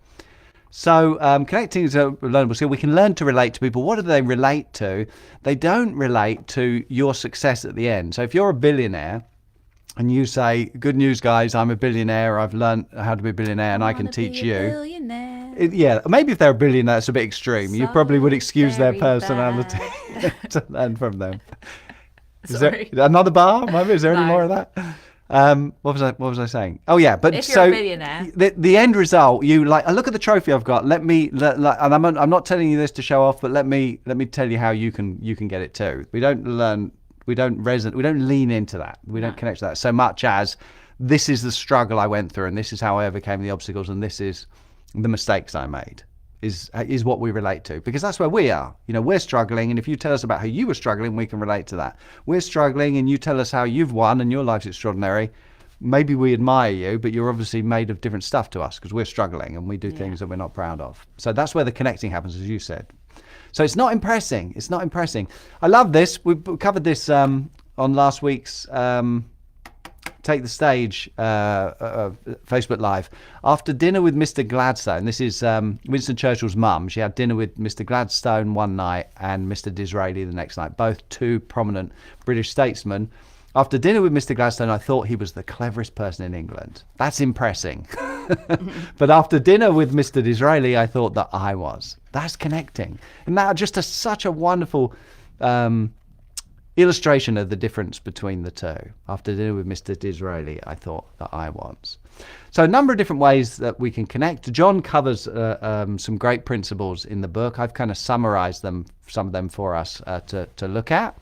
So connecting is a learnable skill. We can learn to relate to people. What do they relate to? They don't relate to your success at the end. So if you're a billionaire and you say, "Good news, guys, I'm a billionaire. I've learned how to be a billionaire, and I can teach you." Maybe if they're a billionaire, it's a bit extreme. You probably would excuse their personality to learn from them. Is there another bar? Maybe is there any more of that? What was I saying? Oh yeah, but if you're a billionaire, the end result, you look at the trophy I've got. And I'm not telling you this to show off, but let me tell you how you can get it too. We don't lean into that. We don't connect to that so much as, this is the struggle I went through, and this is how I overcame the obstacles, and this is the mistakes I made. is what we relate to, because that's where we are. You know, we're struggling, and if you tell us about how you were struggling, we can relate to that. We're struggling and you tell us how you've won and your life's extraordinary. Maybe we admire you, but you're obviously made of different stuff to us because we're struggling and we do things that we're not proud of. So that's where the connecting happens, as you said. So it's not impressing. It's not impressing. I love this. We covered this on last week's Take the Stage Facebook Live. After dinner with Mr. Gladstone, this is Winston Churchill's mum. She had dinner with Mr. Gladstone one night and Mr. Disraeli the next night, both two prominent British statesmen. After dinner with Mr. Gladstone, I thought he was the cleverest person in England. That's impressing. But after dinner with Mr. Disraeli, I thought that I was. That's connecting. And that just such a wonderful illustration of the difference between the two. After dinner with Mr. Disraeli, I thought that I was. So a number of different ways that we can connect. John covers some great principles in the book. I've kind of summarized them, some of them for us to look at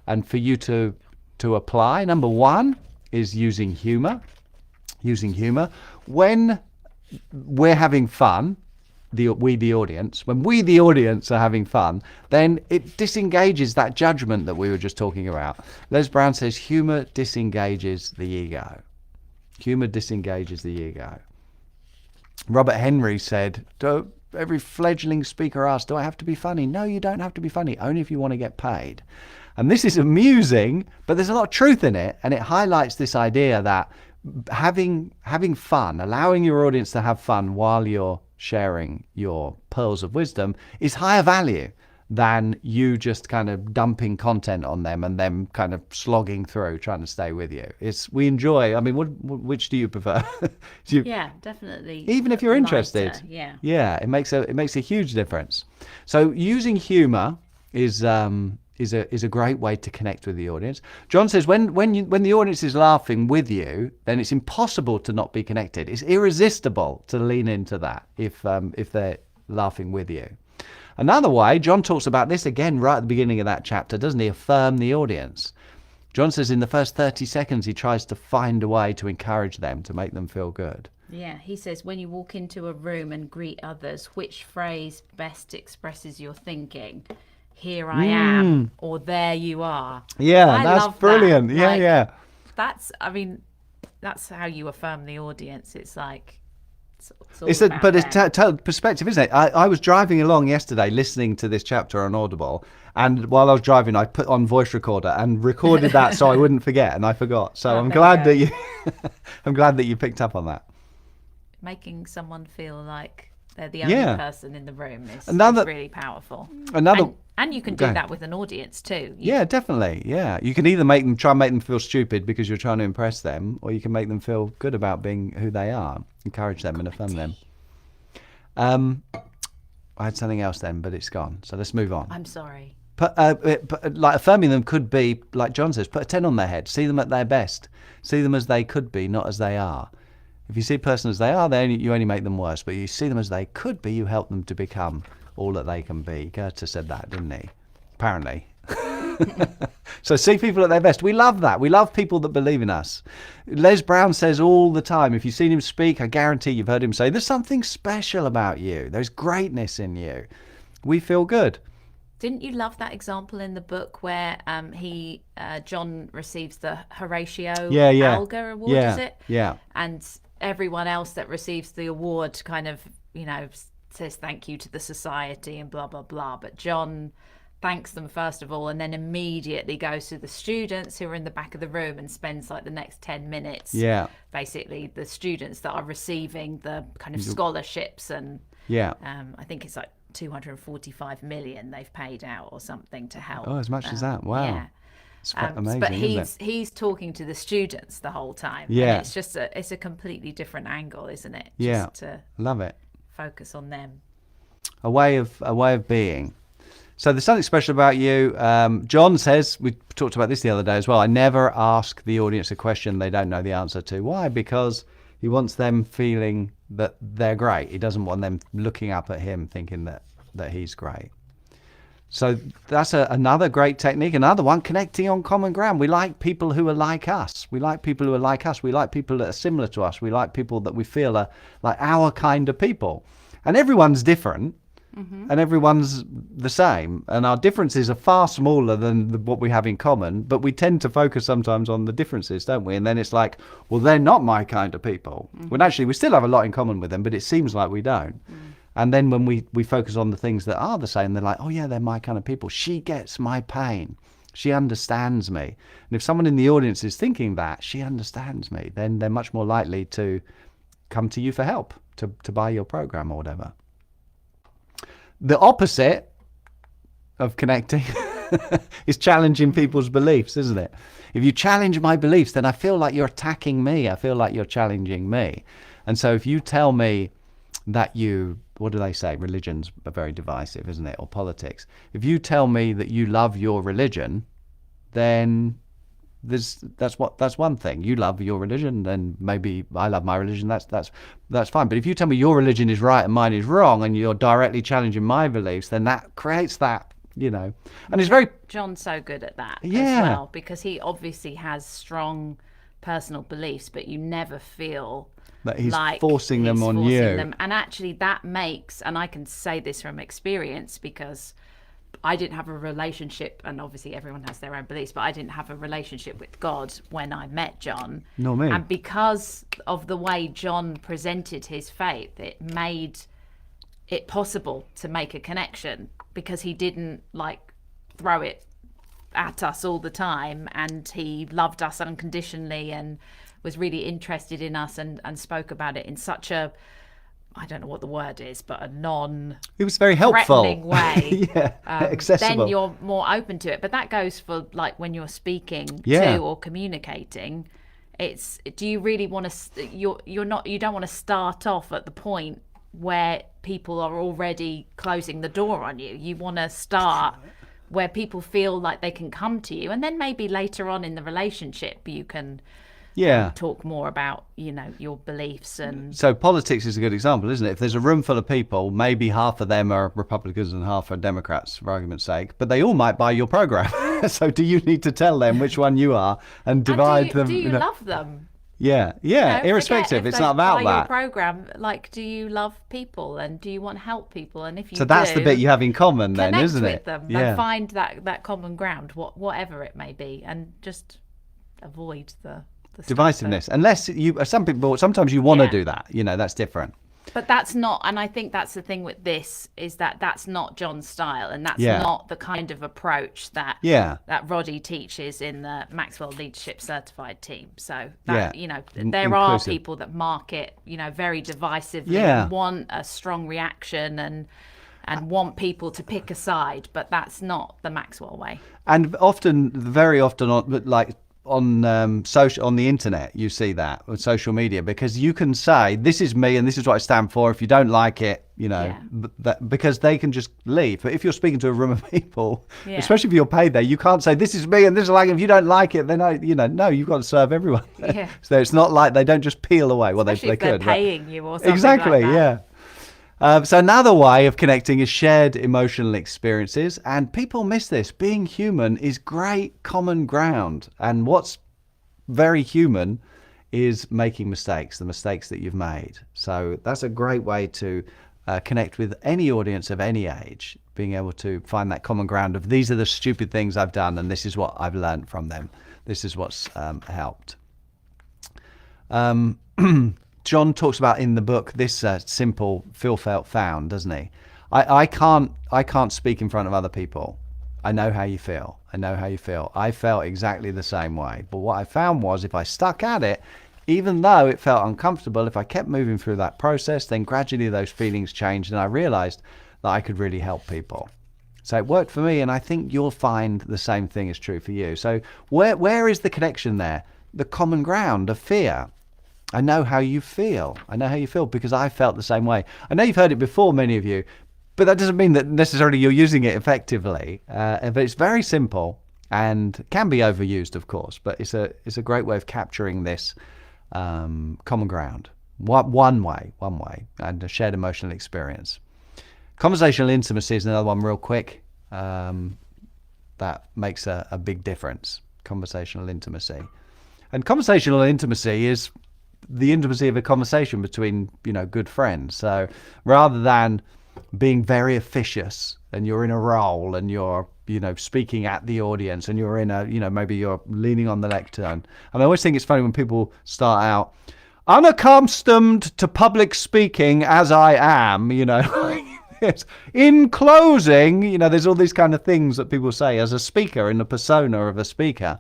and for you to apply. Number one is using humor. Using humor. When we're having fun, when we the audience are having fun, then it disengages that judgment that we were just talking about. Les Brown says humor disengages the ego. Humor disengages the ego. Robert Henry said, every fledgling speaker asks, do I have to be funny? No, you don't have to be funny, only if you want to get paid. And this is amusing, but there's a lot of truth in it, and it highlights this idea that having fun, allowing your audience to have fun while you're sharing your pearls of wisdom is higher value than you just kind of dumping content on them and them kind of slogging through trying to stay with you. We enjoy. I mean, which do you prefer? Yeah, definitely. Even if you're interested. Lighter, yeah, it makes a huge difference. So using humor is a great way to connect with the audience. John says when the audience is laughing with you, then it's impossible to not be connected. It's irresistible to lean into that if they're laughing with you. Another way, John talks about this again right at the beginning of that chapter, doesn't he? Affirm the audience. John says in the first 30 seconds he tries to find a way to encourage them, to make them feel good. Yeah, he says when you walk into a room and greet others, which phrase best expresses your thinking? Here I am, or there you are. Yeah, that's brilliant. That. Yeah. That's how you affirm the audience. It's like, it's perspective, isn't it? I was driving along yesterday listening to this chapter on Audible, and while I was driving, I put on voice recorder and recorded that so I wouldn't forget, and I forgot. So I'm glad that you picked up on that. Making someone feel like they're the only person in the room is really powerful. And you can do that with an audience too. Definitely. Yeah, you can either make them feel stupid because you're trying to impress them, or you can make them feel good about being who they are, encourage them and affirm them. I had something else then, but it's gone. So let's move on. I'm sorry. Like affirming them could be, like John says, put a 10 on their head. See them at their best. See them as they could be, not as they are. If you see a person as they are, you only make them worse. But you see them as they could be, you help them to become all that they can be. Goethe said that, didn't he? Apparently. So see people at their best. We love that. We love people that believe in us. Les Brown says all the time, if you've seen him speak, I guarantee you've heard him say, there's something special about you. There's greatness in you. We feel good. Didn't you love that example in the book where John receives the Horatio Alger Award, is it? Yeah. And everyone else that receives the award kind of, says thank you to the society and blah, blah, blah. But John thanks them first of all and then immediately goes to the students who are in the back of the room and spends like the next 10 minutes. Yeah. Basically the students that are receiving the kind of scholarships and I think it's like 245 million they've paid out or something to help. Oh, as much as that. Wow. Yeah. It's amazing, but isn't it? he's talking to the students the whole time. Yeah. And it's just a completely different angle, isn't it? Yeah. Just to love it. Focus on them. A way of being. So there's something special about you. John says, we talked about this the other day as well, I never ask the audience a question they don't know the answer to. Why? Because he wants them feeling that they're great. He doesn't want them looking up at him thinking that he's great. So that's another great technique. Another one, connecting on common ground. We like people who are like us. We like people who are like us. We like people that are similar to us. We like people that we feel are like our kind of people. And everyone's different. and everyone's the same, and our differences are far smaller than what we have in common, but we tend to focus sometimes on the differences, don't we? And then it's like, well, they're not my kind of people, when actually we still have a lot in common with them, but it seems like we don't. And then when we focus on the things that are the same, they're like, oh yeah, they're my kind of people. She gets my pain. She understands me. And if someone in the audience is thinking that, she understands me, then they're much more likely to come to you for help, to buy your program or whatever. The opposite of connecting is challenging people's beliefs, isn't it? If you challenge my beliefs, then I feel like you're attacking me. I feel like you're challenging me. And so if you tell me that what do they say? Religions are very divisive, isn't it? Or politics. If you tell me that you love your religion, then that's one thing. You love your religion, then maybe I love my religion. That's fine. But if you tell me your religion is right and mine is wrong, and you're directly challenging my beliefs, then that creates that, and it's very. John's so good at that Yeah. as well, because he obviously has strong personal beliefs, but you never feel That he's like forcing them he's on forcing you. them. And actually that makes, and I can say this from experience because I didn't have a relationship, and obviously everyone has their own beliefs, but I didn't have a relationship with God when I met John. Nor me. And because of the way John presented his faith, it made it possible to make a connection, because he didn't like throw it at us all the time, and he loved us unconditionally and was really interested in us and spoke about it in such a, I don't know what the word is, but a It was very helpful. non-threatening way. Yeah, accessible. Then you're more open to it. But that goes for like when you're speaking Yeah. to or communicating. It's, do you really want to? You don't want to start off at the point where people are already closing the door on you. You want to start where people feel like they can come to you, and then maybe later on in the relationship you can talk more about your beliefs. And So politics is a good example, isn't it? If there's a room full of people, maybe half of them are Republicans and half are Democrats, for argument's sake, but they all might buy your program. So do you need to tell them which one you are and divide them? Do you love them? Yeah, irrespective. It's not about Your that. program, like, do you love people and do you want to help people? And if you So that's the bit you have in common then, connect isn't with it? them Yeah. and find that common ground, whatever it may be, and just avoid the stuff Divisiveness. Unless sometimes you want to Yeah. do that. That's different. But that's not, and I think that's the thing with this, is that's not John's style, and that's Yeah. not the kind of approach that Yeah. that Roddy teaches in the Maxwell Leadership Certified team. So Yeah. that there are Inclusive. people that market very divisively, Yeah. and want a strong reaction and want people to pick a side, but that's not the Maxwell way. And very often, on the internet, you see that on social media, because you can say, this is me and this is what I stand for. If you don't like it, because they can just leave. But if you're speaking to a room of people, Yeah. especially if you're paid there, you can't say, this is me and this is like, if you don't like it, then no, you've got to serve everyone. Yeah. So it's not like they don't just peel away. Well, Especially they if they're could. but- paying you or something Exactly, like that. yeah. So another way of connecting is shared emotional experiences, and people miss this. Being human is great common ground, and what's very human is making mistakes, the mistakes that you've made. So that's a great way to connect with any audience of any age, being able to find that common ground of, these are the stupid things I've done and this is what I've learned from them. This is what's helped. John talks about in the book this simple feel, felt, found, doesn't he? I can't speak in front of other people. I know how you feel. I felt exactly the same way. But what I found was, if I stuck at it, even though it felt uncomfortable, if I kept moving through that process, then gradually those feelings changed, and I realized that I could really help people. So it worked for me, and I think you'll find the same thing is true for you. So where is the connection there? The common ground of fear. I know how you feel. Because I felt the same way. I know you've heard it before, many of you, but that doesn't mean that necessarily you're using it effectively. But it's very simple and can be overused, of course. But it's a great way of capturing this common ground. One way, and a shared emotional experience. Conversational intimacy is another one, real quick. That makes a big difference. Conversational intimacy, and conversational intimacy is the intimacy of a conversation between good friends. So rather than being very officious and you're in a role and you're, speaking at the audience and you're in a, maybe you're leaning on the lectern. And I always think it's funny when people start out, unaccustomed to public speaking as I am, Yes. In closing, there's all these kind of things that people say as a speaker, in the persona of a speaker.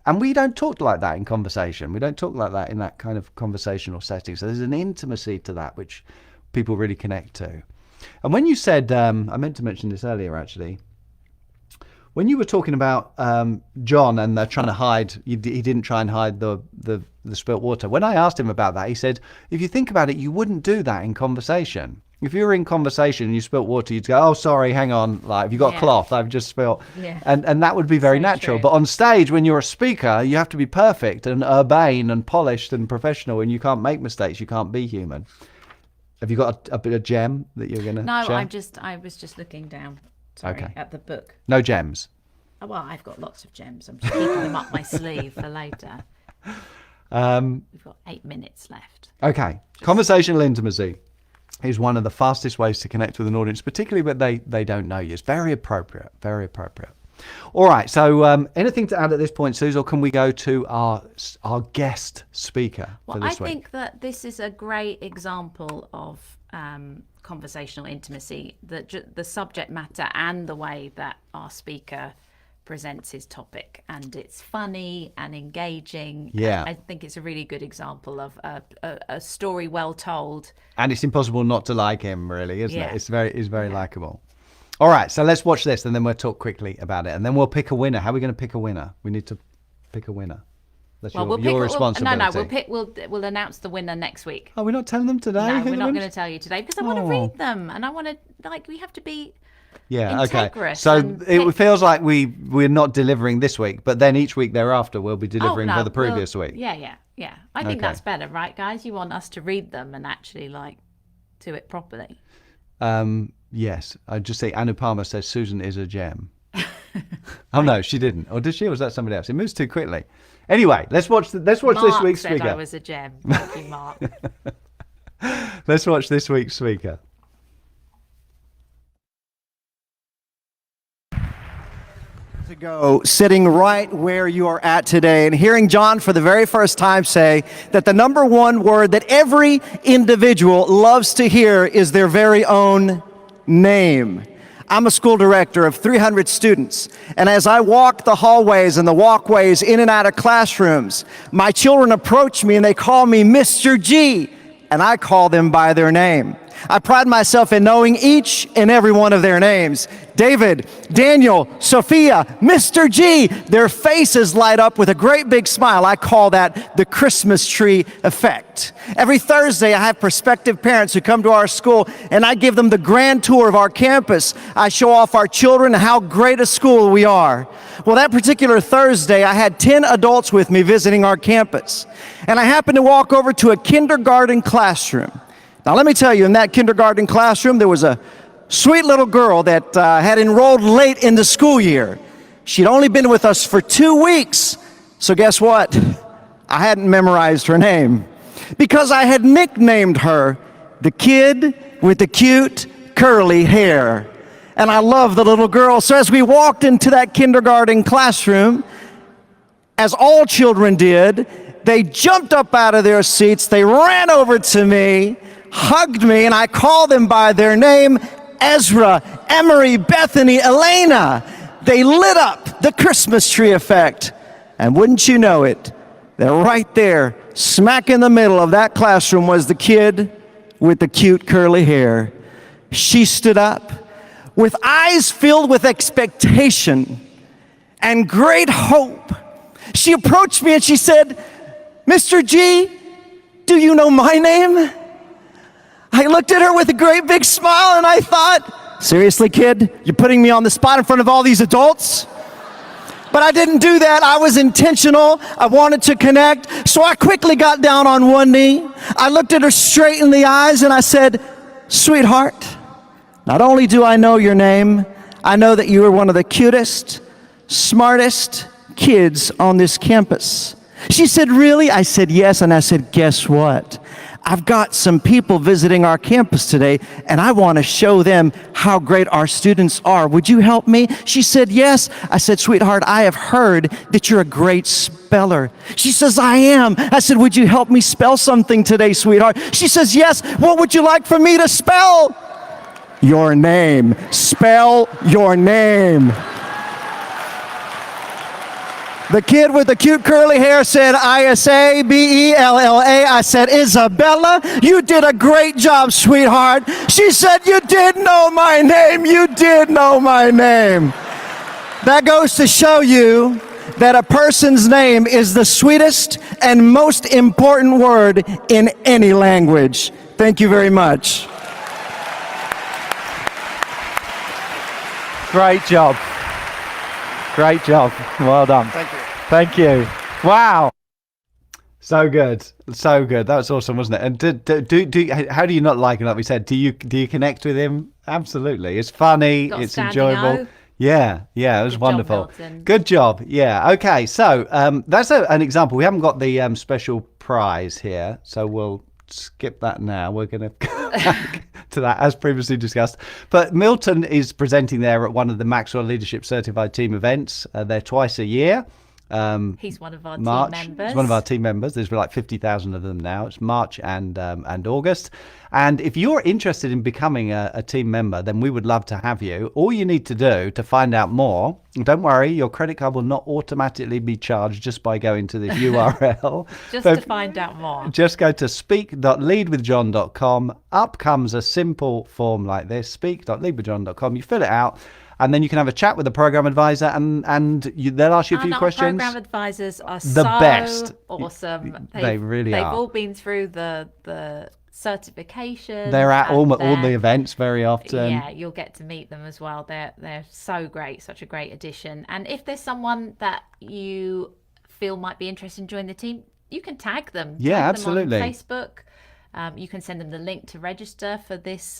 And we don't talk like that in conversation. We don't talk like that in that kind of conversational setting. So there's an intimacy to that which people really connect to. And when you said, I meant to mention this earlier actually, when you were talking about John and they're trying to hide, he didn't try and hide the spilt water. When I asked him about that, he said, if you think about it, you wouldn't do that in conversation. If you were in conversation and you spilt water, you'd go, oh, sorry, hang on. Like, have you got a cloth? I've just spilt. Yeah. And that would be very natural. True. But on stage, when you're a speaker, you have to be perfect and urbane and polished and professional, and you can't make mistakes. You can't be human. Have you got a bit of gem that you're going to share? No, I was just looking down, at the book. No gems? Oh, well, I've got lots of gems. I'm just keeping them up my sleeve for later. We've got 8 minutes left. Okay. Conversational intimacy is one of the fastest ways to connect with an audience, particularly when they don't know you. It's very appropriate, very appropriate. All right, so anything to add at this point, Suze, or can we go to our guest speaker for this week? I think that this is a great example of conversational intimacy, the subject matter and the way that our speaker presents his topic, and it's funny and engaging. Yeah, I think it's a really good example of a story well told. And it's impossible not to like him, really, isn't it? It's very likable. All right, so let's watch this, and then we'll talk quickly about it, and then we'll pick a winner. How are we going to pick a winner? We need to pick a winner. That's your responsibility. We'll announce the winner next week. Oh, we're not telling them today? No, we're not going to tell you today because I want to read them, and I want to we have to be. Yeah, okay. So it feels like we're not delivering this week, but then each week thereafter we'll be delivering for the previous week. Yeah. I think that's better, right, guys? You want us to read them and actually do it properly. Yes. I'd just say Anupama says Susan is a gem. Oh no, she didn't. Or did she? Or was that somebody else? It moves too quickly. Anyway, let's watch this week's speaker. I was a gem. Thank you, Mark. Let's watch this week's speaker. Ago, sitting right where you are at today and hearing John for the very first time say that the number one word that every individual loves to hear is their very own name. I'm a school director of 300 students, and as I walk the hallways and the walkways in and out of classrooms, my children approach me and they call me Mr. G, and I call them by their name. I pride myself in knowing each and every one of their names. David, Daniel, Sophia, Mr. G. Their faces light up with a great big smile. I call that the Christmas tree effect. Every Thursday, I have prospective parents who come to our school, and I give them the grand tour of our campus. I show off our children how great a school we are. Well, that particular Thursday, I had 10 adults with me visiting our campus, and I happened to walk over to a kindergarten classroom. Now, let me tell you, in that kindergarten classroom, there was a sweet little girl that had enrolled late in the school year. She'd only been with us for 2 weeks. So guess what? I hadn't memorized her name because I had nicknamed her the kid with the cute curly hair. And I love the little girl. So as we walked into that kindergarten classroom, as all children did, they jumped up out of their seats, they ran over to me, hugged me, and I called them by their name: Ezra, Emery, Bethany, Elena. They lit up, the Christmas tree effect. And wouldn't you know it, that right there, smack in the middle of that classroom was the kid with the cute curly hair. She stood up with eyes filled with expectation and great hope. She approached me and she said, Mr. G, do you know my name? I looked at her with a great big smile and I thought, seriously, kid, you're putting me on the spot in front of all these adults? But I didn't do that. I was intentional. I wanted to connect. So I quickly got down on one knee. I looked at her straight in the eyes and I said, sweetheart, not only do I know your name, I know that you are one of the cutest, smartest kids on this campus. She said, really? I said, yes. And I said, guess what? I've got some people visiting our campus today, and I want to show them how great our students are. Would you help me? She said, yes. I said, sweetheart, I have heard that you're a great speller. She says, I am. I said, would you help me spell something today, sweetheart? She says, yes. What would you like for me to spell? Your name. Spell your name. The kid with the cute curly hair said Isabella. I said, Isabella, you did a great job, sweetheart. She said, you did know my name. You did know my name. That goes to show you that a person's name is the sweetest and most important word in any language. Thank you very much. Great job. Great job. Well done. Thank you. Thank you. Wow. So good. So good. That was awesome, wasn't it? And how do you not like him? Like we said, do you connect with him? Absolutely. It's funny. Got It's standing enjoyable. O. Yeah, it was Good job, wonderful. Milton. Good job. Yeah. Okay. So that's an example. We haven't got the special prize here, so we'll skip that now. We're going to go back to that as previously discussed. But Milton is presenting there at one of the Maxwell Leadership Certified Team events. They're twice a year. He's one of our March. team members. He's one of our team members. There's like 50,000 of them now. It's March and August. And if you're interested in becoming a team member, then we would love to have you. All you need to do to find out more, don't worry, your credit card will not automatically be charged just by going to this URL. Just But to find out more. just go to speak.leadwithjohn.com. Up comes a simple form like this, speak.leadwithjohn.com. You fill it out. And then you can have a chat with the program advisor, and they'll ask you a few Our questions. program advisors are The so best. awesome. They really They've are. all been through the certification. They're at all the they're- events very often. Yeah, you'll get to meet them as well. They're so great, such a great addition. And if there's someone that you feel might be interested in joining the team, you can tag them. Yeah, Tag absolutely. Them on Facebook. You can send them the link to register for this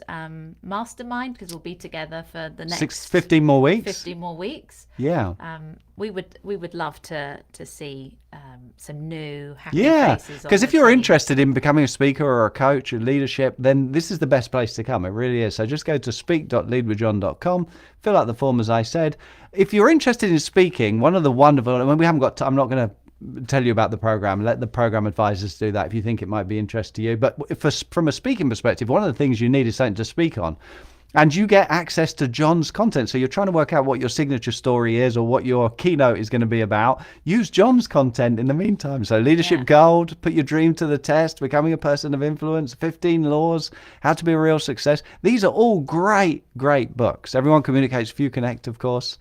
mastermind, because we'll be together for the next 15 more weeks. 50 more weeks. Yeah. We would love to see some new happy Yeah, faces. on because if the you're team. interested in becoming a speaker or a coach or leadership, then this is the best place to come. It really is. So just go to speak.leadwithjohn.com, fill out the form as I said. If you're interested in speaking, one of the wonderful, I mean, we haven't got I'm not going to tell you about the program. Let the program advisors do that if you think it might be interest to you. But from a speaking perspective, one of the things you need is something to speak on. And you get access to John's content. So you're trying to work out what your signature story is or what your keynote is going to be about. Use John's content in the meantime. So Leadership Gold, Put Your Dream to the Test, Becoming a Person of Influence, 15 Laws, How to Be a Real Success. These are all great, great books. Everyone Communicates, Few Connect, of course.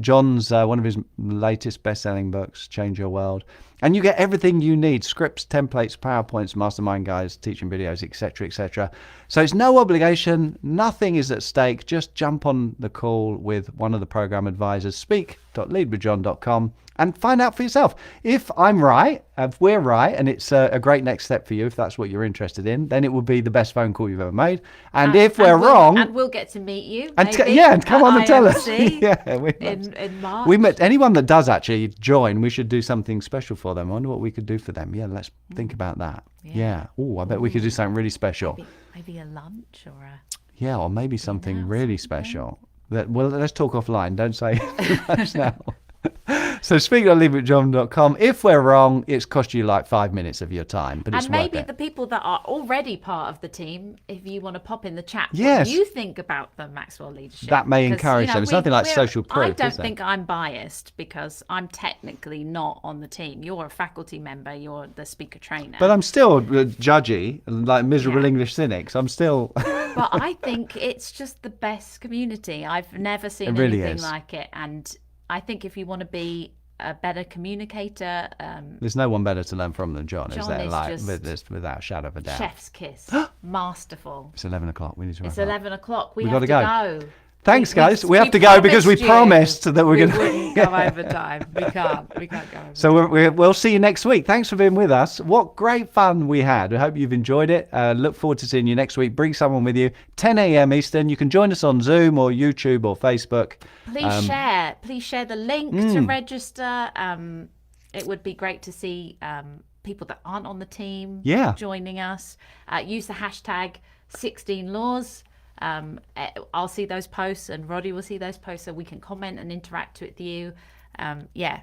John's one of his latest best-selling books, Change Your World. And you get everything you need: scripts, templates, PowerPoints, mastermind guides, teaching videos, etc., etc. So it's no obligation. Nothing is at stake. Just jump on the call with one of the program advisors, speak.leadwithjohn.com, and find out for yourself. If I'm right, if we're right, and it's a great next step for you, if that's what you're interested in, then it will be the best phone call you've ever made. And if we're wrong... And we'll get to meet you, And maybe, and come on and tell us. IMC in March. We met anyone that does actually join. We should do something special for them. I wonder what we could do for them. Yeah, let's think about that. Yeah. Oh, I bet we could do something really special. Maybe a lunch or a... Yeah, or maybe something really special. Well, let's talk offline. Don't say too much now. So speak.leadwithjohn.com. If we're wrong, it's cost you like 5 minutes of your time, but it's And worth maybe it. the people that are already part of the team, if you want to pop in the chat, Yes. what you think about the Maxwell leadership. That may Because, encourage them. It's nothing like social proof, I don't is it? think I'm biased because I'm technically not on the team. You're a faculty member. You're the speaker trainer. But I'm still judgy, like miserable Yeah. English cynics. I'm still... But I think it's just the best community. I've never seen It really anything is. like it. And I think if you want to be a better communicator, There's no one better to learn from than John, is John there? is Like, just without a shadow of a doubt. chef's kiss, masterful. It's 11 o'clock. We need to wrap It's up. 11 o'clock. We We've have gotta to go. Thanks, guys. We have to go because we promised that we're we going to... wouldn't go over time. We can't go over. So we'll see you next week. Thanks for being with us. What great fun we had. I hope you've enjoyed it. Look forward to seeing you next week. Bring someone with you. 10 a.m. Eastern. You can join us on Zoom or YouTube or Facebook. Please share. Please share the link to register. It would be great to see people that aren't on the team Yeah. joining us. Use the hashtag 16 Laws. I'll see those posts and Roddy will see those posts so we can comment and interact with you.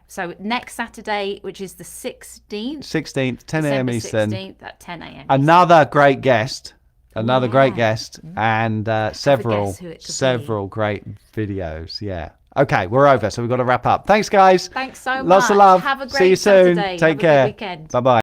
So next Saturday, which is the 16th. 16th, 10 a.m. December Eastern. 16th at 10 a.m. Another great guest. Great Yeah. guest. And several guess who it could be. great videos. Yeah. Okay, we're over. So we've got to wrap up. Thanks, guys. Thanks so much. Lots of love. Have a great See you soon. Saturday. Take Have a care. good weekend. Bye-bye.